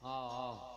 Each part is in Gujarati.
હા હા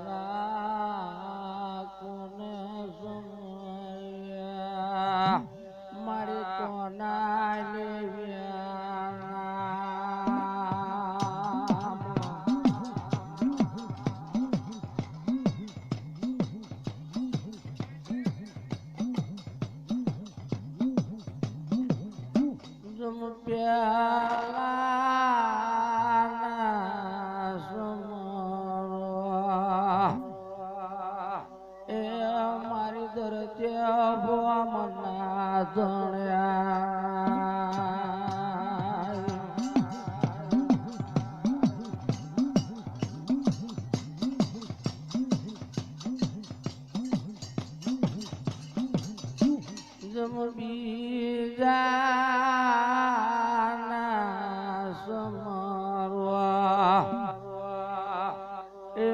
પ્યાલા કોને સમયા મારી કોના જમ પ્યાલા એ મારી ધરતી મના જણ્યા જમ બીજાના સમરવા એ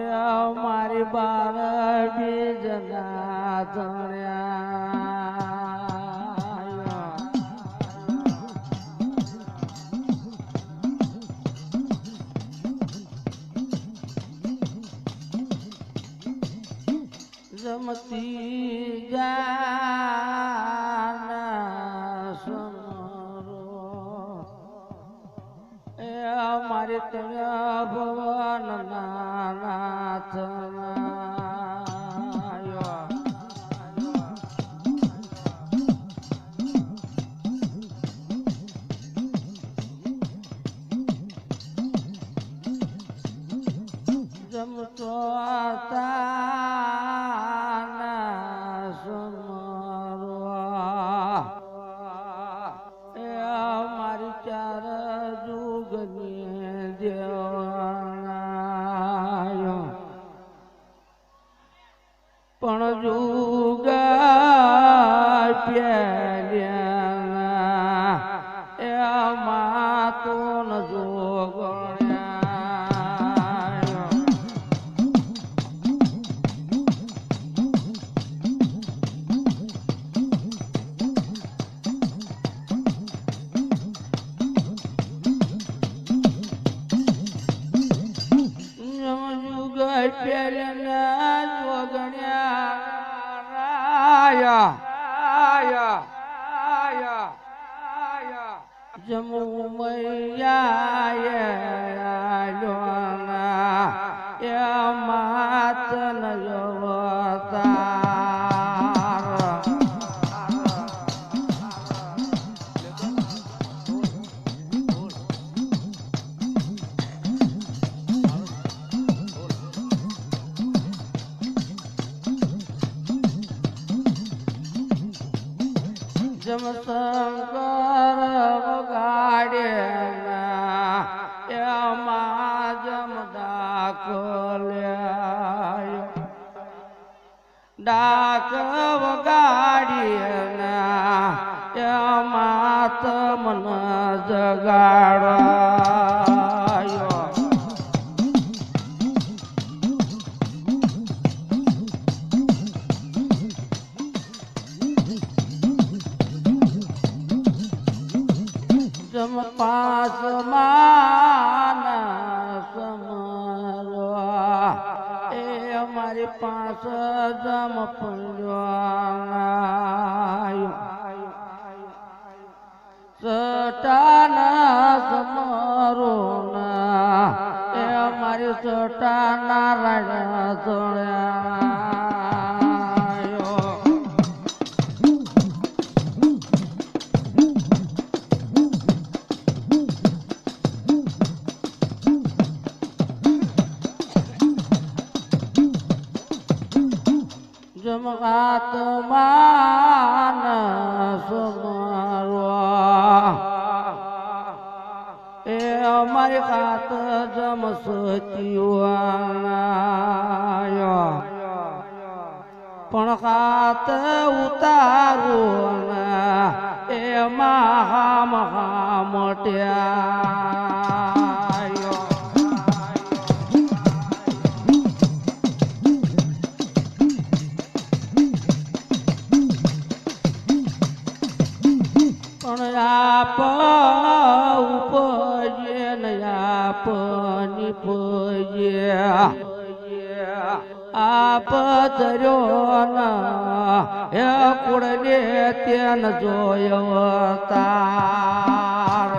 મારી બાર બીજના ધણ્યા જમતી જાના સમરો એ મારી તયા ભવન નાથ જમતો તાના સમરવા એ મારી ચાર જુગની દેવાના પણ જુગા પ્યાલ્યાના એ માતો ન જોગણ્યા પ્યારના જોગણ્યા જમુ મૈયા એ માતન અવતાર જમ શંકર વગાડ્યા એમાં જમ ડાક વગાડ્યા એમાં તમન જગાડ્યો જમ પાસમાન સમરવા એ મારી પાંચ જમ પંજવાના સટાના સમરોના એ મારી સટાના રાજા જોડ્યા જમગાત માન સમરવા એ અમારી ખાત જમ સચિવાના પણ ખાત ઉતારું એ મહા મહા મોટ્યા આપ ઉપજે ને આપ નિપજે આપ ધર્યો ન હે કુળને તેન જોયો તાર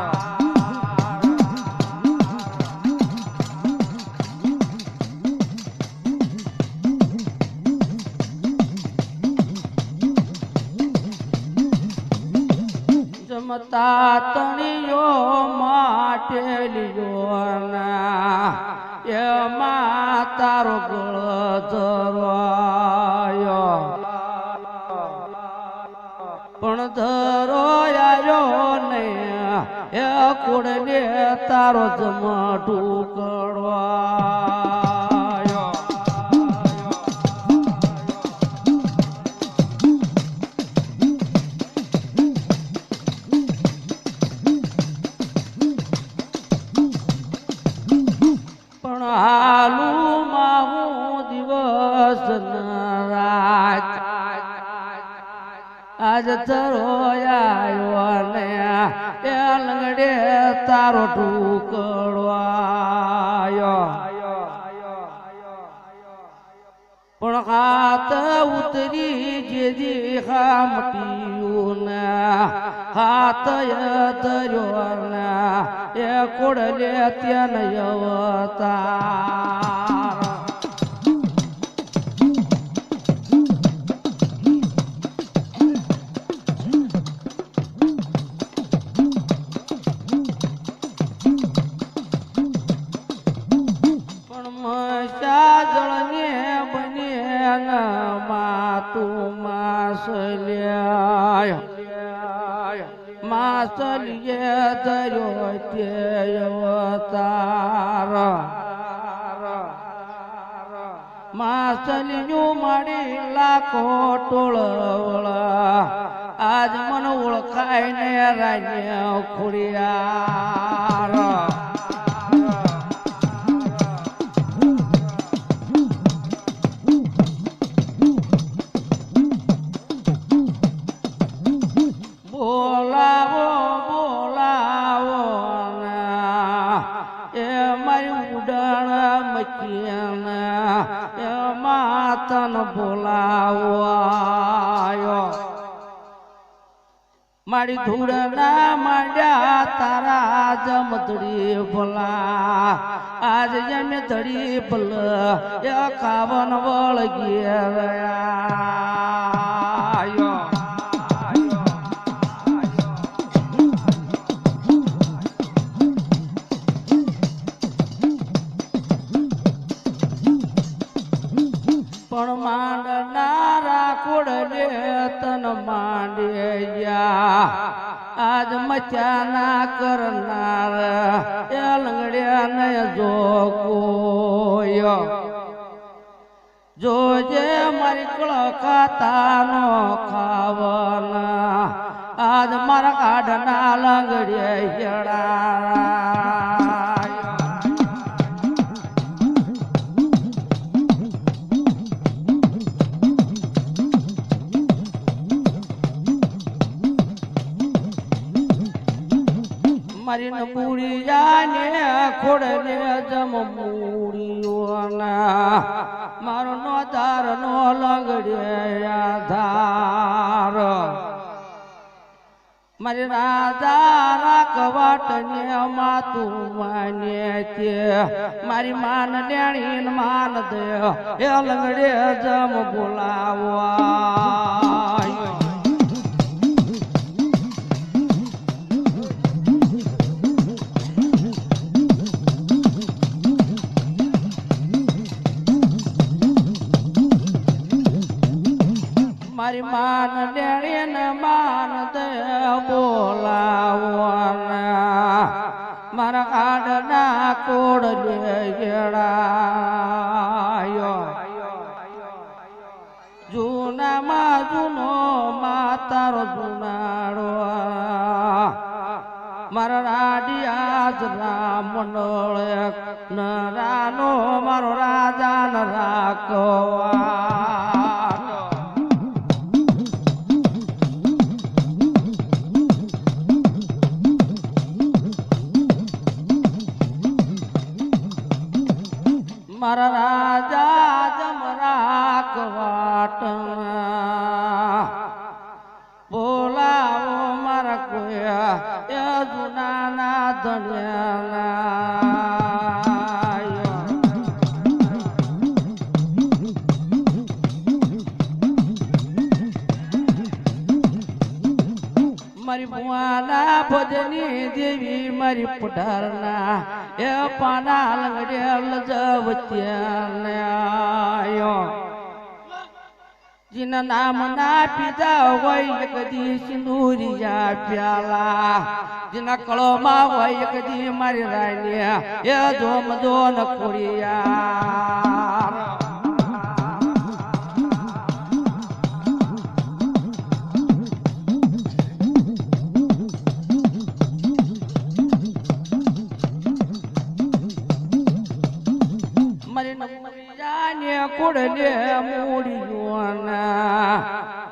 જમતા તણીઓ માટે લીધોના એમાં તારો ગળ ધરવાયો પણ ધરોયાયો ને એ કુળને તારો જમઠું કડવાયો હાલું માહું દિવસ રાત આજ ધરોયાયો ને એ લંગડે તારો ઢુકડવાયો પણ હાથ ઉતરી જેદી ખામટીયું ને હાથ ધર્યો ને એ કોડલે ત્યાં અવતાર પણ મશા જળને બને માતું માસલ્યા માસલીએ ધર્યો તે અવતાર માસલિયું મારી લાખો ટોળવળ આજ મન ઓળખાય ને રાજ્ય ખોડિયાર માતન બોલાવાયો મારી ધૂળના માંડ્યા તારા જમધડી ભલા આજ જમ ધડી ભલ એ કાવન વળગી રહ્યા પણ માંડનારા કોડલે તન માંડ્યા આજ મચાના કરનાર એ લંગડ્યા ને જો કોય જોજે મારી કળકાતાનો ખાવના આજ મારા કાઢના લંગડે હેડા મારી નબૂડી જાને ખોડને જમ મૂડીઓના મારો નો ધાર નો લંગડે ધાર મારી રાજા રાખવાટ ને માતું માને તે મારી માન લેણી માન દે એ લંગડે જમ બોલાવા મારી માન લેણી ને માન દે બોલાવવાના મારા આડના કોડ લે ગેડાયો જૂનામાં જૂનો માતારો જુનાડો મારા રાડિયા જ રામનોળ નરાનો મારો રાજા ન રાખવા મારા રાજા જમરાક વાટના બોલાવો મારા કોયા એ જુનાના ધણ્યાના મારી ભુવાના ભજની દેવી મારી પઢારના એ પાના લંગડેલ જવત્યાયો જીના નામ ના પીધા હોય કદી સિંદુરિયા પ્યાલા જીના કળોમાં હોય કદી મારી રાણીયા એ જોમ જોન ખોડિયા કોડલે મૂડીઓના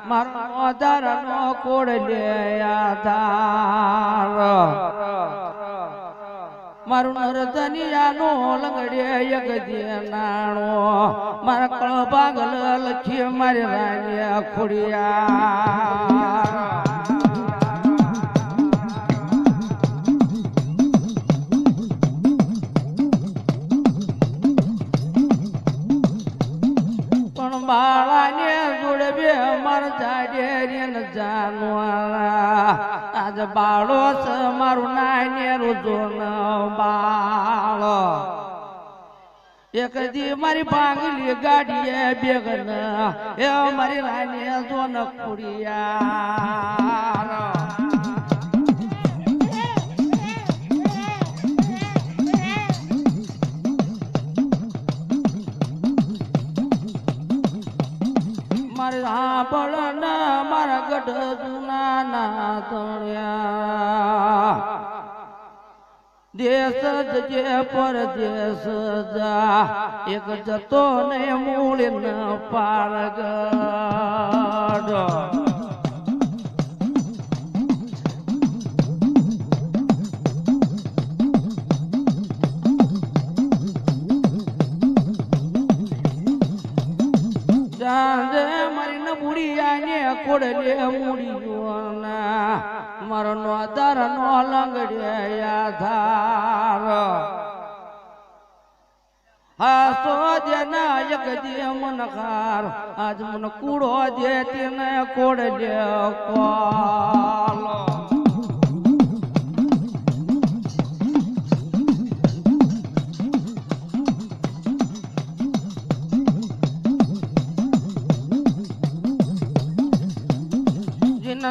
મારો ધારનો કોડલે આધાર મારું નરધનિયાનો લંગડે યગદે નાણો મારા કળ ભાગલ લખી મારી રાણીયા ખોડિયા બાળાને જોડવે માર જાડેરી જાનવાળા આજ બાળો છે મારું નાને રોજો ન બાળો એક દી મારી ભાંગલી ગાડીએ બેગન એ મારી રાને જોન ખોડિયા સાંભળ મારા ગઢ જુનાના તણ્યા દેશ જે પરદેશ જા એક જતો ને મૂળ ન પારગઢ કોડલે મૂડીઓના મારો નો ધાર નો લંગડે આધાર હા સો જેના એક દે મનખાર આજ મન કૂડો દે તેને કોડલે કોલો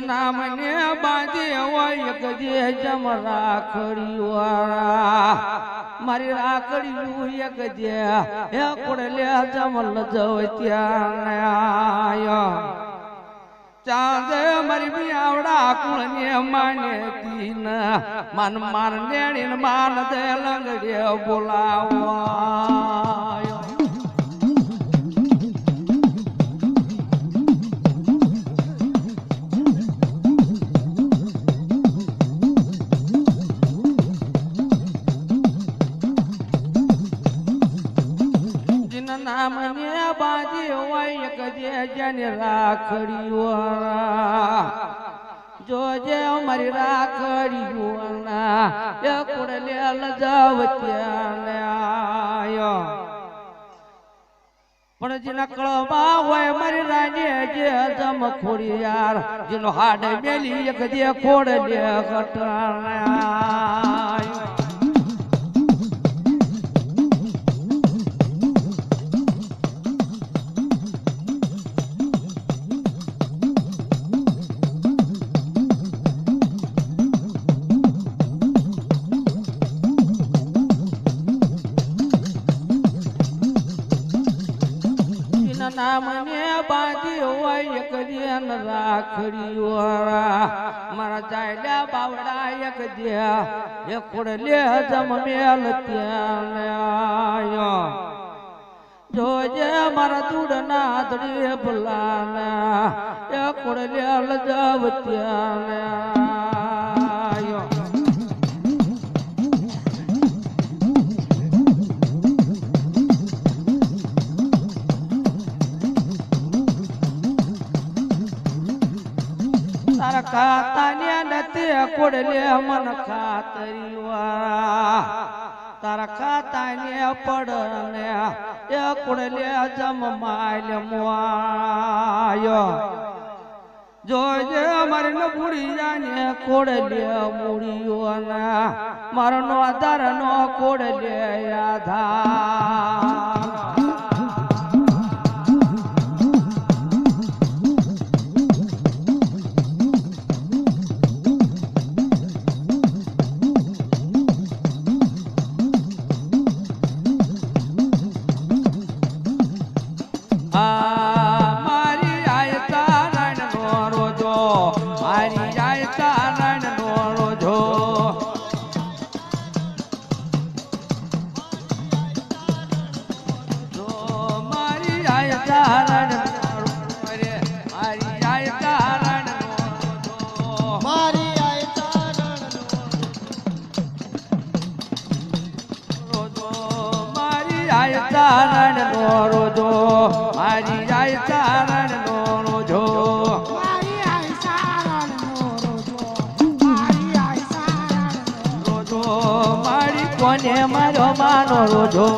નામ ને બાંધે હોય ગજે જમ રાખડી વાળા મારી રાખડી એક જે હે કોડલે જમલ જવ ત્યાં ચાંદ મારી બિયાવડા કુળ ને માને તીન માન માર નેણી માન દે લંગડે બોલાવા જેના નામ ને બાજી હોય એક જે જેને રાખડી વાળા જોજે અમારી રાખડી વાળા એ કુડલે લજાવત્યાને આયો પણ જેના કળમાં હોય મારી રાની જે જમ ખોડી યાર જેનો હાડ મેલી એક જે ખોડ લે ઘટાણે નામ ને બાજી હોય એક જેન રાખડી વાળા મારા ચાલ્યા બાવડા એક જે એ ખોડલે જમ મેલ ત્યાં આયો જોજે મારા દૂડના આદડી ભલાના એ ખોડલે લજાવ ત્યાં આયો તારા ખાતાને નથી કોડલે મન ખાતરી વાળા તારા ખાતાને પડને એ કોડલે જમ માલ મુઆયો જોજે મારી ન બુડી જાને કોડલે મુડીઓ ના મારો નો આધાર નો કોડલે આધાર ચારણ નો રોજો મારી જાય ચારણ નો રોજો મારી આય ચારણ નો રોજો મારી આય ચારણ રોજો મારી કોને મારો માનો રોજો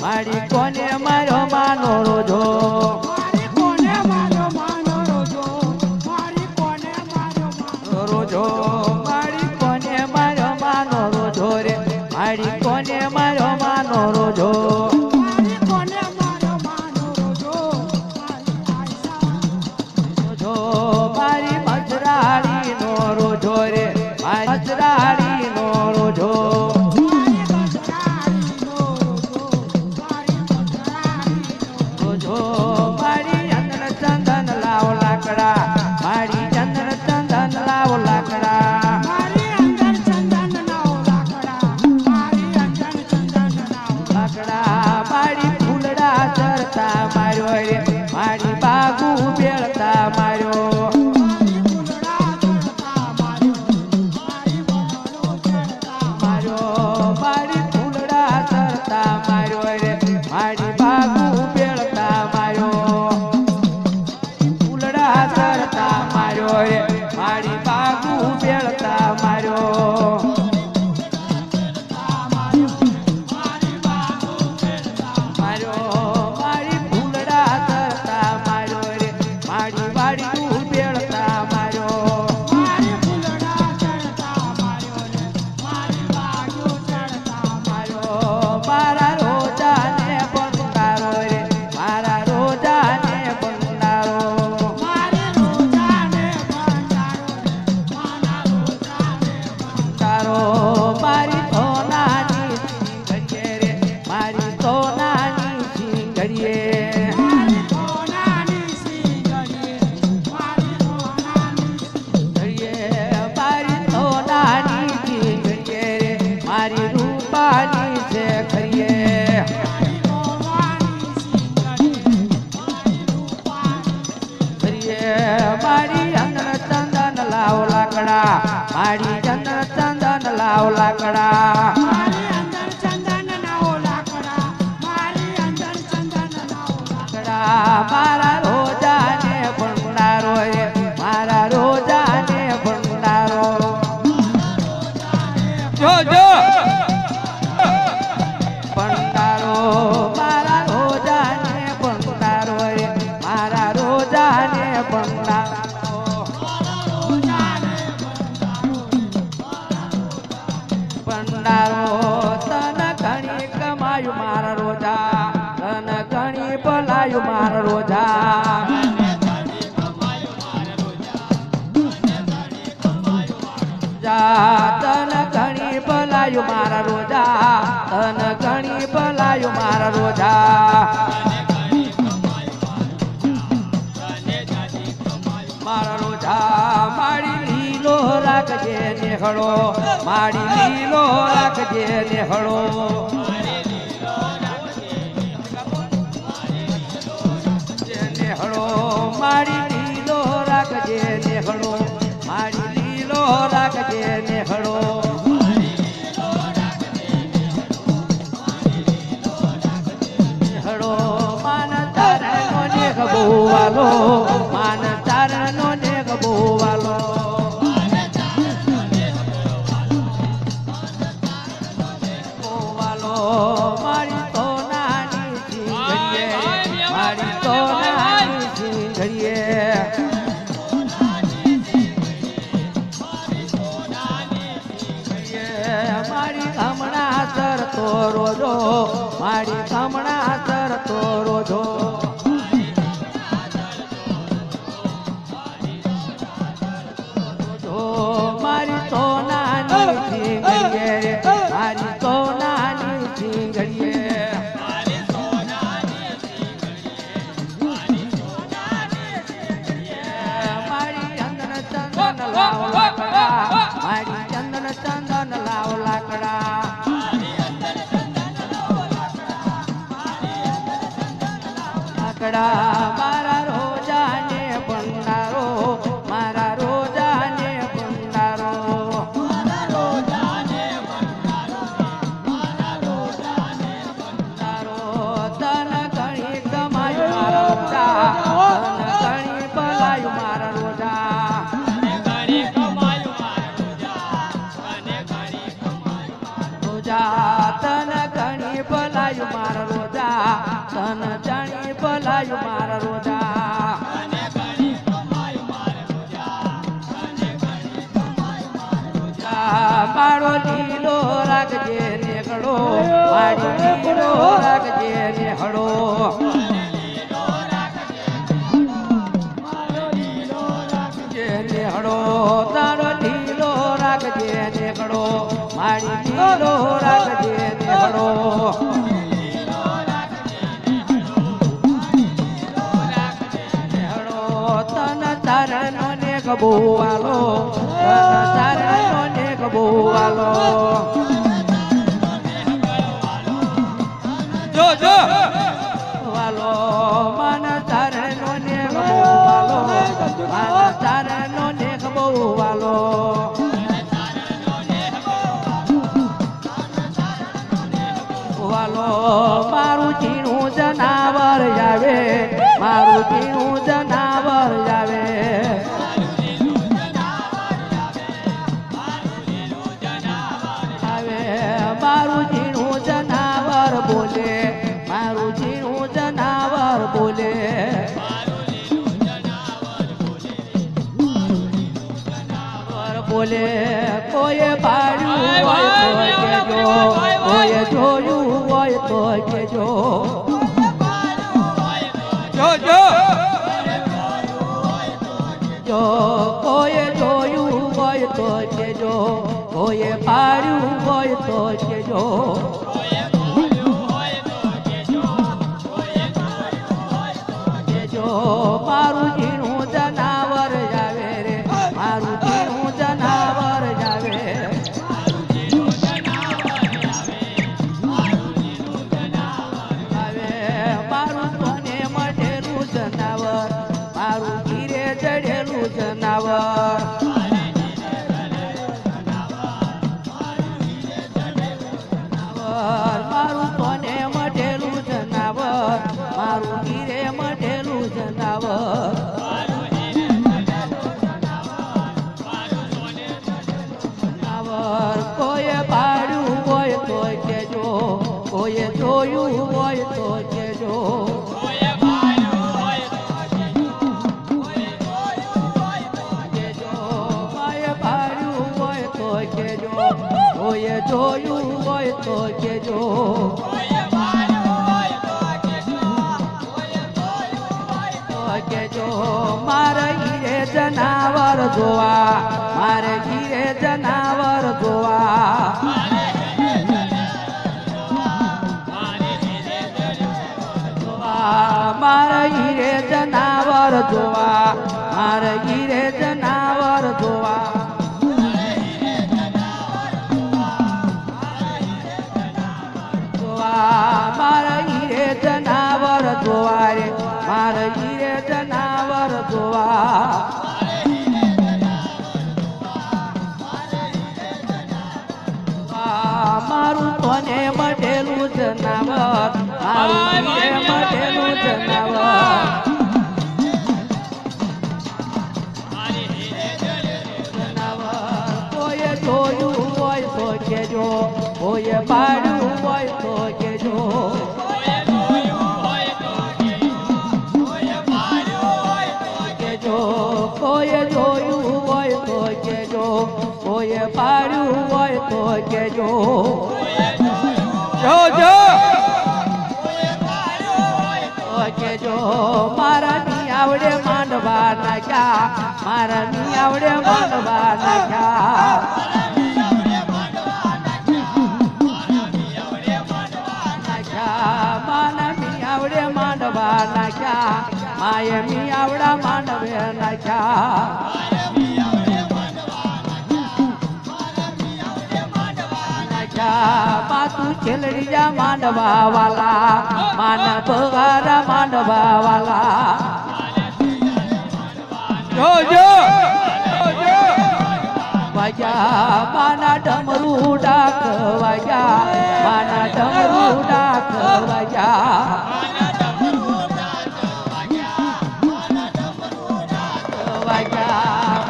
મારી કોને મારો માનો રોજો મારી કોને મારો માનો રોજો મારી કોને મારો માનો રોજો મારી કોને મારો માનો રોજો રે મારી કોને મારો માનો રોજો હજરાડી નો રોજો રોજો મારી ચંદન ચંદન લાવ લાકડા મારી ચંદન ચંદન લાવ લાકડા મારી અંદર ચંદન લાવ લાકડા મારી અંદર ચંદન લાવ લાકડા મારી ફૂલડા ચરતા માર્યો રે મારી બાગુ બેળતા માર્યો મારી બાગુ બેળતા માર્યો માર્યો મારી ફૂલડા તરતા માર્યો રે મારી વાડી બેળતા માર્યો મારી ફૂલડા ચડતા માર્યો રે મારી બાગુ ચડતા માર્યો મારા રોજાને બંગારો રે મારા રોજાને બંગારો મારી સોનાની સિંગડીએ રે મારી સોનાની સિંગડીએ મારી સોનાની સિંગડીએ મારી સોનાની સિંગડીએ મારી સોનાની સિંગડીએ રે મારી રૂપાની છે ખરીએ મારી સોનાની સિંગડીએ મારી અંદર ચંદન લાવ લાકડા મારી અંદર ચંદન લાવ લાકડા મારી અંદર ચંદન લાવ લાકડા મારી અંદર ચંદન મારા રોજાને ભંડારો રે મારા રોજાને ભંડારો જો જો ભંડારો મારા રોજાને ભંડારો રે મારા રોજાને ભંડારો ભંડારો તન ઘણી કમાયું મારા રોજા તન ઘણી ભલાયું મારા રોજા તન ઘણી ભલાયું મારા રોજા તન ઘણી ભલાયું મારા રોજા મારા રોજા મારી લીલો રાખજે નેહળો મારી લીલો રાખજે નેહળો નેહળો મારી લીલો રાખજે નેહળો મારી લીલો રાખજે નેહળો નેહળો માન તારનો નેહ બોવાલો માન તારનો નેહ બોવાલો બોવાલો મારી તો નાની ચીંગડીએ મારી તો નાની ચીંગડીએ મારી હમણાં સરતો રોજો મારી હમણાં સરતો રોજો મારી તો નાની ચીંગડીએ મારી તો નાની ચીંગડીએ મારી ચંદન ચંદન લાવ લાકડા મારી ચંદન ચંદન લાવ લાકડા લાકડા મારા રોજાને ભંડારો મારા રોજાને ભંડારો તન ઘણી કમાયું મારા રોજા તન ઘણી ભલાયું મારા રોજા રોજા તન ઘણી ભલાયું મારા રોજા તન જાણી ભલાયું મારા રોજા મારો લીલો રાખજે નેહળો મારી લીલો રાખજે નેહળો નેહળો તારો લીલો રાખજે નેહળો મારી લીલો રાખજે નેહળો નેહળો તન તારનો નેહ બોવાલો તન તારનો નેહ બોવાલો જો જો વાલો મન તારનો નેહ બોવાલો મન તારનો નેહ બોવાલો વાલો મારું ઝીણું જનાવર આવે મારું ઝીણું જનાવર આવે આવે મારું ઝીણું જનાવર બોલે મારું ઝીણું જનાવર બોલે બોલે કોઈ પાડ્યું હોય તો કેજો કોઈ જોયું હોય તો કેજો જો જો જો કોઈ જોયું હોય તો કેજો કોઈ પાડ્યું હોય તો કેજો કેજો મારું ઝીણું જનાવર આવે રે મારું ઝીણું જનાવર આવે આવે મારું તને મઢેલું જનાવર મારું ધીરે ચઢેલું જનાવર મારું તને મઢેલું જનાવર મારું ધીરે મઢેલું જનાવર કોઈએ પાડ્યું હોય તો કેજો કોઈએ જોયું હોય તો કેજો કોઈએ જોયું હોય તો કેજો કેજો મારે હીરે જનાવર જોવા મારે હીરે જનાવર જોવા મારે હીરે જનાવર જોવા મારે હીરે જનાવર જોવા મારા હીરે જનાવર જોવા રે મારા હીરે જનાવર જોવા મારું કોને મઢેલું જનાવર મારું હીરે મઢેલું જનાવર કોઈએ જોયું હોય તો કેજો કોઈએ પાડ્યું હોય તો કેજો કોઈએ જોયું હોય તો કેજો કોઈએ પાડ્યું હોય તો કેજો જોજો કેજો મારા ની આવડે માંડવા નાખ્યા મારા ની આવડે માંડવા નાખ્યા આવડે માંડવા નાખ્યા માએ મી આવડા માંડવે નાખ્યા માતું છેલડીયા માંડવા વાલા માન બગારા માંડવા વાલા જોજો વાગ્યા માના ડમરૂ ડાક વાગ્યા માના ડમરૂ ડાક વાગ્યા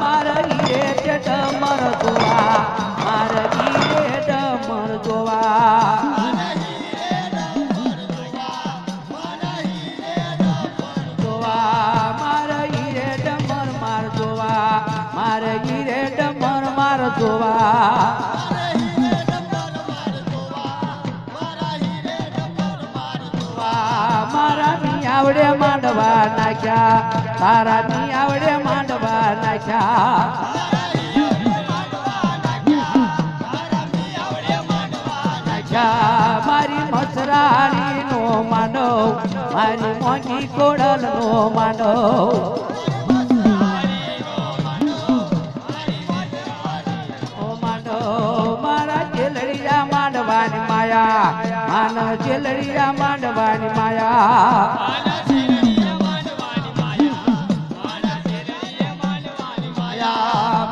મારા હીરે ડમર જોવા મારા હીરે ડમર જોવા મારા હીરે ડમર માર જોવા મારા હીરે ડમર માર જોવા મારા ની આવડે માંડવા નાખ્યા તારા ની આવડે માંડવા નાખ્યા મારી મસરાણી નો માનવ મારી મોંઘી કોડલ નો માનવ મારા જેલડિયા માંડવાની માયા માના જેલડિયા માંડવાની માયા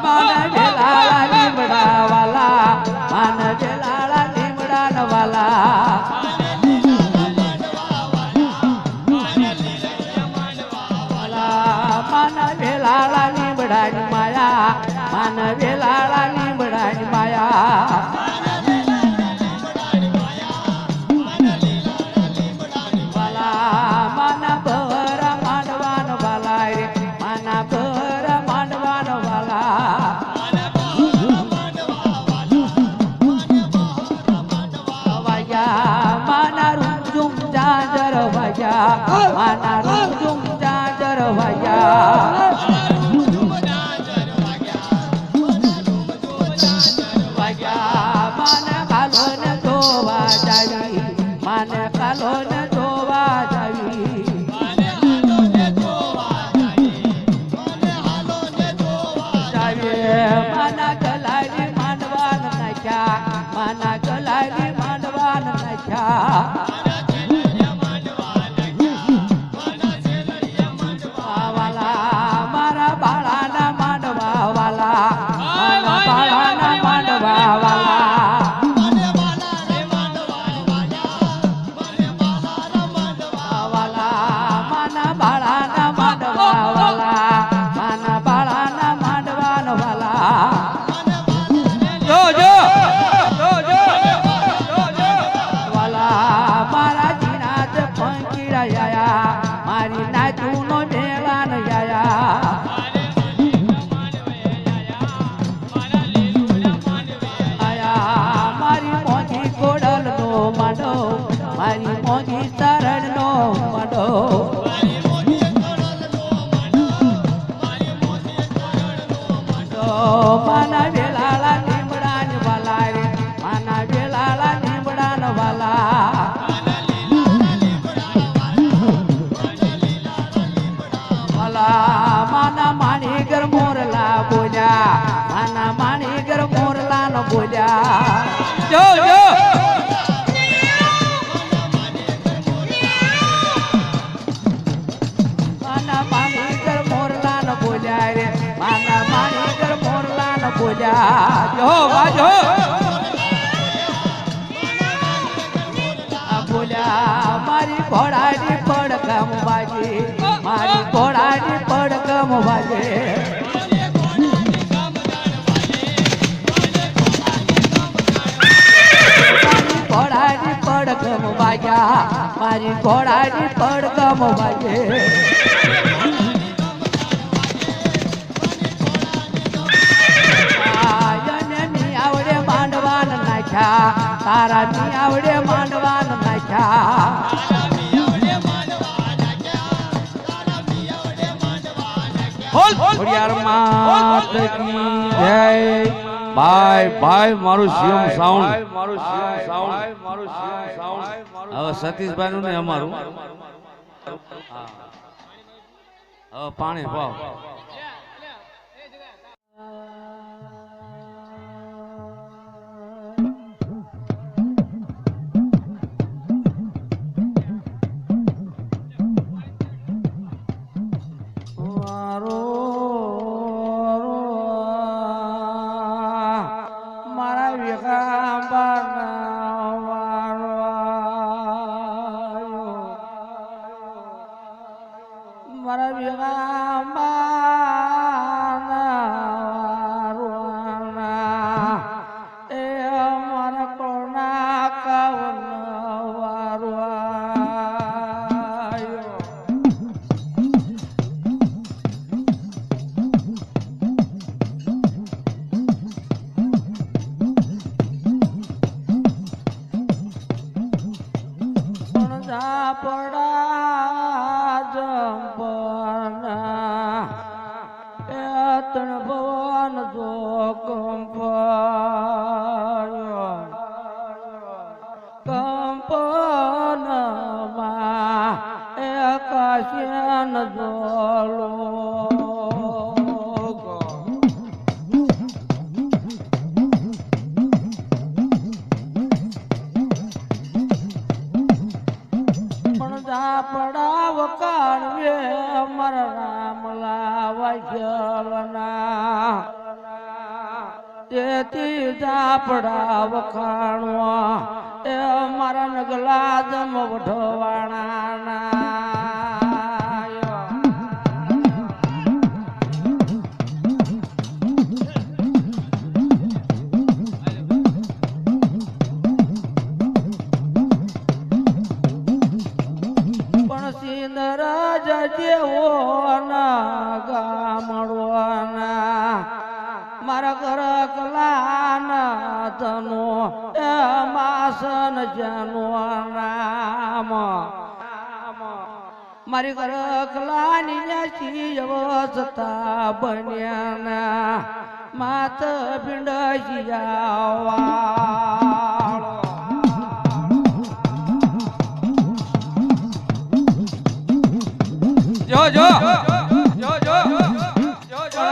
માના વેલાળા લીમડા વાલા માના વેલાળા લીમડા વાલા માના વેલાળા લીમડાની માયા માના વેલાળા લીમડાની માયા માના બહરા માંડવાન વાલા રે માના બહરા માંડવાન વાલા વાગ્યા માના રૂમ જાજર વાગ્યા માના રૂમ જાજર વાગ્યા માને કાલો ને જોવા જાવી માને કાલો ને જોવા જાવી માના ગલાની માંડવાન નાખ્યા માના ગલાની માંડવાન નાખ્યા વાલા મારી નાચું નો મેળા ન આયા આયા મારી મોગી કોડલ નો માંડો મારી મોગી શરણ નો માંડો માના વેલાળા લીમડા ને વાલા રે માના વેલાળા લીમડા ને વાલા વાલા માના માણીગર મોરલા બોલ્યા માના માણીગર મોરલા ન બોલ્યા જો જો માના માણીગર મોરલા ન બોલ્યા રે માના માણીગર મોરલા ન બોલ્યા જો વાજો બોલ્યા મારી ઘોડાની પડકમ વાગે મારી ઘોડાની પડકમ વાગે ઘોડાની પડકમ વાગ્યા મારી ઘોડાની પડકમ વાગે આવડે માંડવાન નાખ્યા તારા ની આવડે માંડવાન નાખ્યા ખોડિયાર માત કી જય ભાઈ ભાઈ મારું સીએમ સાઉન્ડ હવે સતીશભાઈ નું ને અમારું હવે પાણી પાવ ભવન જો કંપનમાં એકાશિયન જોલો પડાવ કાઢવે મારા રામલા વાગ્યલના તેથી ઝાપડા વખાણવા એ મારા નગલા જમ વઢવાણા જેવો ગામડવાના મારા ઘર કલાના તનો એ માસન જનું નામ મારી ઘર કલાની અવસ્થા બન્યા માત પિંડ જીયાવા જો જો જો જો જો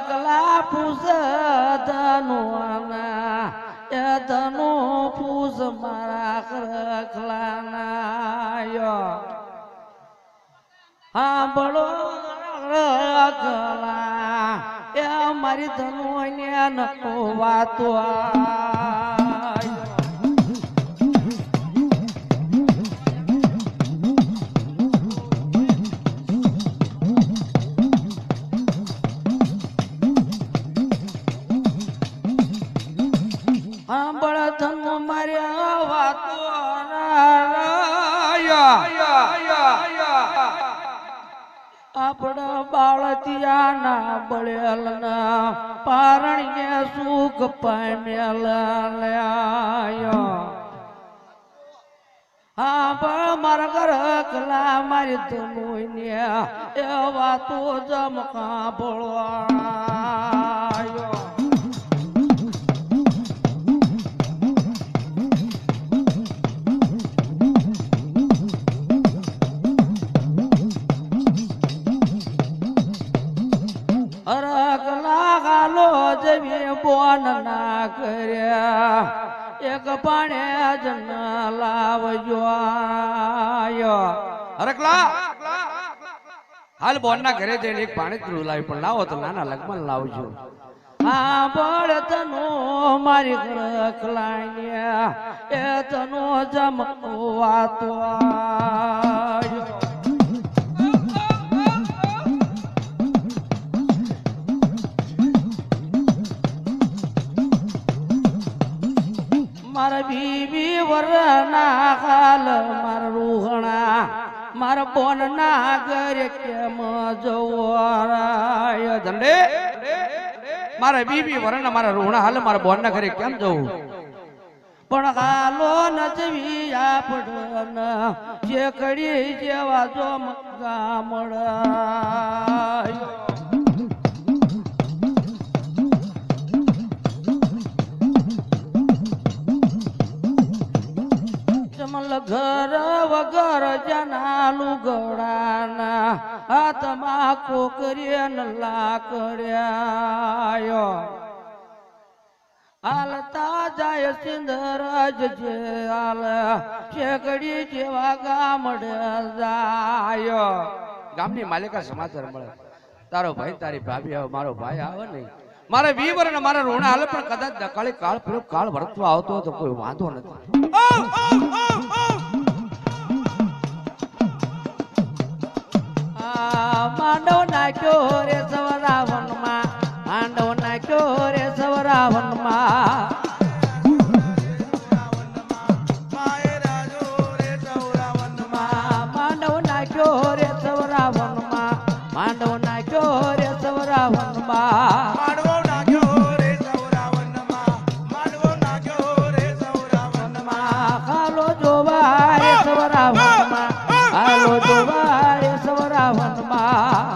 કલા પૂસ ધનુઆના એ ધનુ પૂસ મારા કરખલાના હા બળો કલા એ મારી ધનુને નકો વાતો માર્યા વાતો આપણા બાળતિયાના બળેલના પારણીએ સુખ પામ્યા હા પણ મારા ઘર કલા મારી ધનુને એવા તો જમકા બોળવાયો બોન ના કર્યા એક પાણે જ ન લાવજો હરકલા હાલ બોન ના ઘરે જઈને એક પાણી જ લાવી પણ લાવો તો નાના લગમન લાવજો હા બળ તનો મારી રખલાણ્યા એ તનો જમવાતો મારા બીબી વરના હાલ મારા રૂહણા મારા બોન ના ઘરે કેમ જવું ધંડે મારા બીબી વરના મારા રૂહણા હાલ મારા બોન ના ઘરે કેમ જવું પણ હાલો નજવી આપડન જે કડી જેવા જો ગામડા ઘર વગર જનાલુ ગળાના હાથમાં કોકરીએ લાકડ્યા હાલતા જાય સિંધરાજ જે હાલ શેકડી જેવા ગામડે જાય ગામની માલિકા સમાચાર મળે તારો ભાઈ તારી ભાભી આવે મારો ભાઈ આવે નહીં મારા વીવર અને મારા રોણા હાલે પણ કદાચ દકાળી કાળ પેલો કાળ વર્તવા આવતો તો કોઈ વાંધો નથી માંડવ નાખ્યો રે સવરાવન માં માંડવ નાખ્યો રે સવરાવન માં માંડવ નાખ્યો રે સવરાવન માં માંડવ નાખ્યો રે સવરાવન માં હાલો જોવા રે સવરાવન માં હાલો જોવા રે સવરાવન માં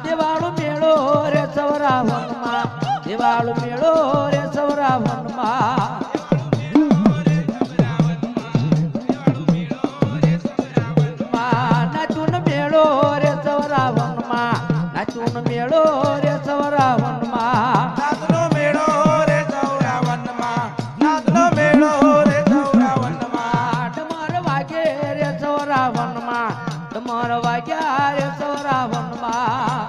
દેવાળો મેળો રે સવરાવન માં દેવાળો મેળો રે સવરાવન માં નાચુન મેળો રે સવરાવન માં નાચુન મેળો રે સવરાવન માં ડમર વાગે રે સવરાવન માં ડમર વાગ્યા રે સવરાવન માં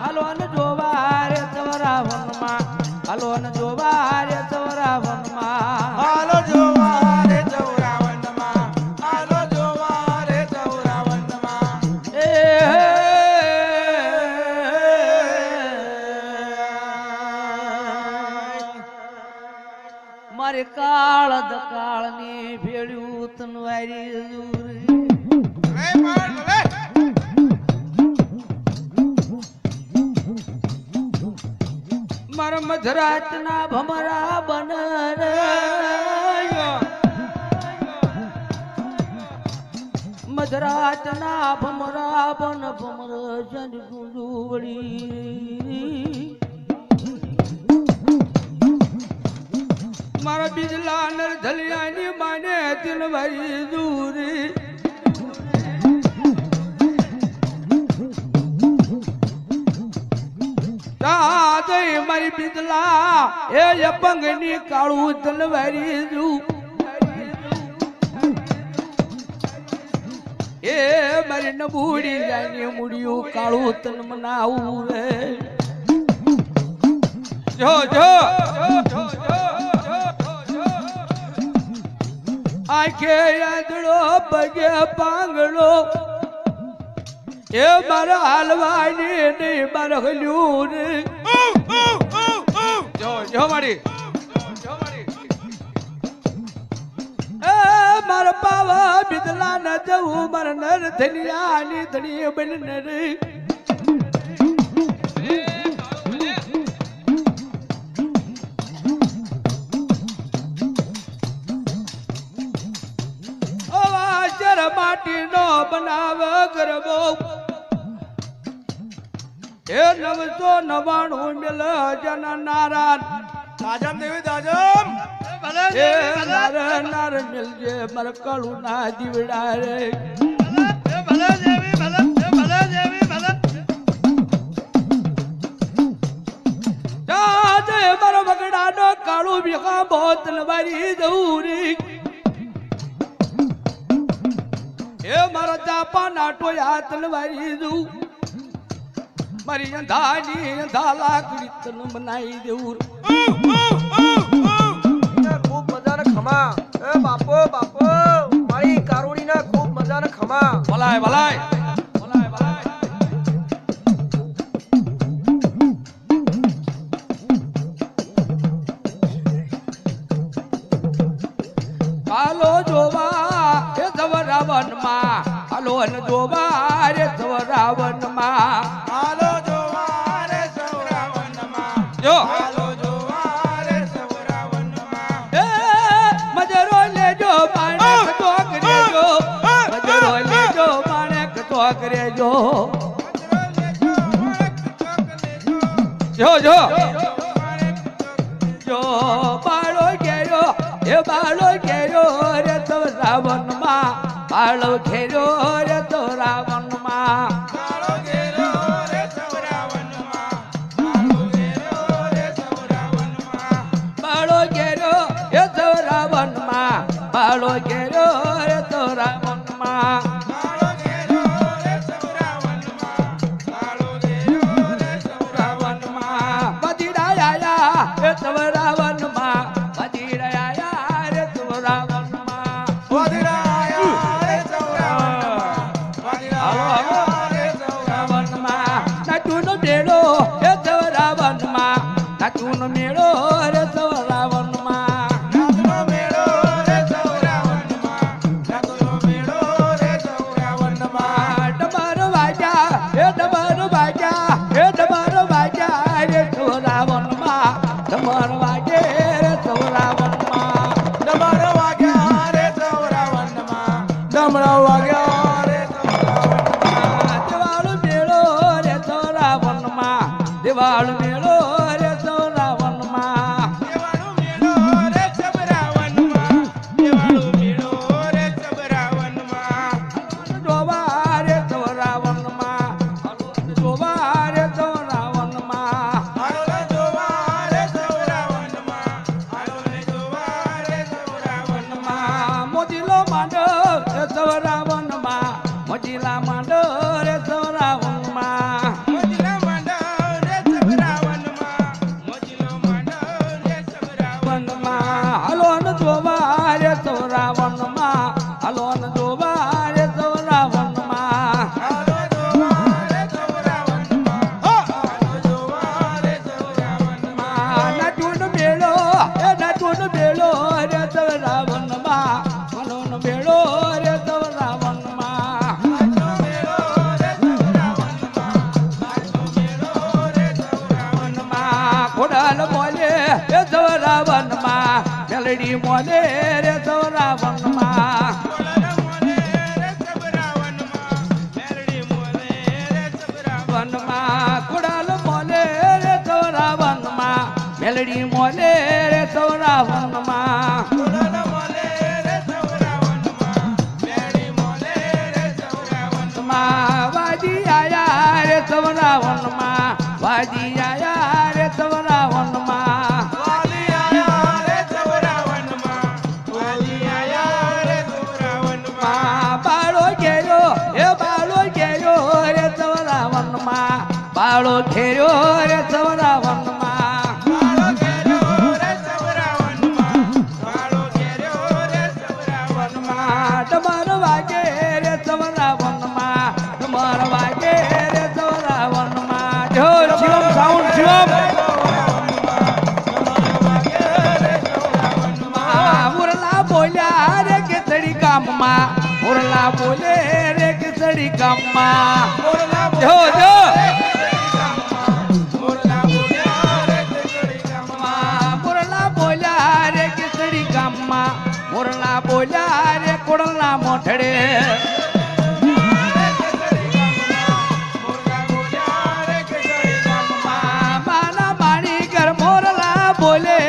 હલોન જોવા રે સવરાવન માં હલોન જોવા રે સવરાવન માં મારે કાળ દકાળ ને ભેળ્યું તનવારી મારા મધરાત ના ભમરા બનર મધરાત ના ભમરા બન ભમર જન ગુંજુવડી મારા બીજલા નર ધલિયાની માને દિલવારી દૂરી તાજય મારી બીજલા એ અપંગની કાળું દિલવારી દૂ એ મારી નબૂડી જાની મુડિયું કાળું તન મનાવું રે જો જો આંખે યાદડો પગે પાંગડો એ મારા હાલવાની નહીં મારા હલ્યું ને મળી એ મારા પાવા બિદલા ન જવું મારા નર ધનિયાની ધણી બન નર માટીનો બનાવ ગરબો એ 999 મેલ જન નારાયણ દાજમ દેવી દાજમ એ નાર નાર મિલજે મર કળું ના દીવડા રે ભલે દેવી ભલે દેવી ભલે જાજે મર બગડાનો કાળું ભીખા બોતલ વારી દઉરી એ મારા ચાપા નાટો યા તલવારી દઉં મારી અંધાની અંધા લાકડી તન બનાવી દેવું ખૂબ મજાના ખમા એ બાપો બાપો મારી કારુણીના ખૂબ મજાના ખમા ભલાય ભલાય ભલાય ભલાય કાલો જોવા એ સવરાવન માં હાલો ન જોવા રે સવરાવન માં હાલો જોવા રે સૌરાવનમાં જો હાલો જોવા રે સૌરાવનમાં એ મજરો લેજો માણેક ચોક રેજો મજરો લેજો માણેક ચોક રેજો જો જો જો બાળો ઘેરો એ બાળો ઘેરો રે તો રાવણ માં બાળો ઘેરો રે તો રાવણ માં હાલો ઘેરો રે સૌરાવનમાં હાલો ઘેરો રે સૌરાવનમાં બાળો ઘેરો એ તો રાવણ માં બાળો ઘેરો રે તો રાવણ માં હાલો ઘેરો રે સૌરાવનમાં હાલો ઘેરો રે સૌરાવનમાં બદીડા આયા એ તો રાવણ માં બદીડા આયા રે તો રાવણ માં વાદળાયા રે સૌરાવનમાં વાદળાયા રે સૌરાવનમાં નાચુનો મેળો એ તો રાવણ માં નાચુનો મેળો રે તો રાવણ માં નાથનો મેળો રે સૌરાવનમાં નાથનો મેળો રે સૌરાવનમાં ડમર વાગ્યા એ ડમર વાગ્યા એ ડમર વાગ્યા રે તો રાવણ માં ડમર વાગે રે તો રાવણ માં ડમર વાગ્યા રે સૌરાવનમાં ડમર વાગ્યા રે સૌરાવનમાં દિવાળ મેળો રે તો રાવણ માં દિવાળ મેળો રે તો રાવણ માં દેવાળો મેળો રે સૌરાવનમાં દેવાળો મેળો રે સૌરાવનમાં જોવા રે તો રાવણ માં જોવા રે તો રાવણ માં હાલો જોવા રે સૌરાવનમાં હાલો જોવા રે સૌરાવનમાં મોજીલો માંડો રે તો રાવણ માં મોજીલા માંડો રે તો રાવણ માં મોજીલા માંડવ રે સૌરાવનમાં મોજીલો માંડવ રે સૌરાવનમાં હાલો ન જોવા રે તો રાવણ માં હાલો ન જોવા રે તો રાવણ માં હાલો જોવા રે સૌરાવનમાં હાલો જોવા રે સૌરાવનમાં નાચુન મેળો એ નાચુન મેળો રે તો રાવણ માં હાલો ન મેળો રે તો રાવણ માં હાલો મેળો રે સૌરાવનમાં હાલો મેળો રે સૌરાવનમાં ખોડાલ બોલે એ તો રાવણ માં મેલડી મોલે રે તો રાવણ માં બોલન મોલે રે સૌરાવનમાં મેરડી મોલે રે સૌરાવનમાં ખોડાલ મોલે રે તો રાવણ માં મેલડી મોલે રે તો રાવણ માં બોલન મોલે રે સૌરાવનમાં મેરડી મોલે રે સૌરાવનમાં વાજી આયા રે તો રાવણ માં વાજી આયા રે તો રાવણ માં વાલી આયા રે સૌરાવનમાં વાલી આયા રે સૌરાવનમાં બાળો ઘેરો એ બાળો ઘેરો રે તો રાવણ માં બાળો ઘેરો રે તો રાવણ માં બાળો ઘેરો રે સૌરાવનમાં ગામમાં મોરલા જો જો મોરલા બોલ્યા રે કેસરી ગામમાં મોરલા બોલ્યા રે કેસરી ગામમાં મોરલા બોલ્યા રે કોડલના મોઢડે મોરલા બોલ્યા રે કેસરી ગામમાં માના માણીકર મોરલા બોલે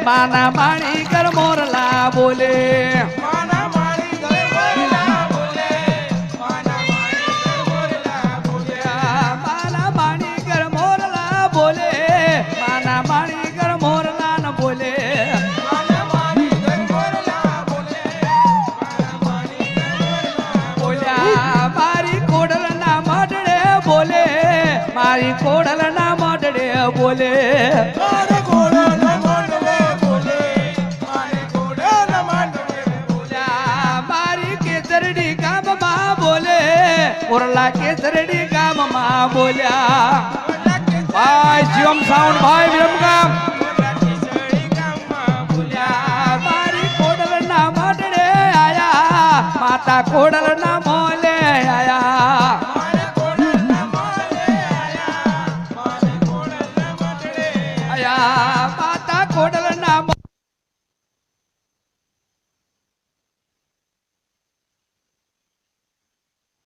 માના માણીકર મોરલા બોલે માના માળી ઘર મોરલા બોલે માના માળી ઘર મોરલા બોલે માના માણીકર મોરલા બોલે માના માણીકર મોરલા ન બોલે માના માળી ઘર મોરલા બોલે માના માળી ઘર મોરલા બોલ્યા મારી કોડલના મોઢડે બોલે મારી કોડલના મોઢડે બોલે મારે ઘોડાના માંડવે બોલે મારે ઘોડાના માંડવે બોલે મારી કેસરડી ગામમાં બોલે મોરલા કેસરડી ગામમાં બોલ્યા ભાઈ જીવમ સાઉન્ડ ભાઈ વિરમગામ મોરલા કેસરી ગામમાં બોલ્યા મારી કોડલના મોઢડે આયા માતા કોડલના મોલે આયા મારે ઘોડાના માલે આયા મારે ઘોડાના માંડવે આયા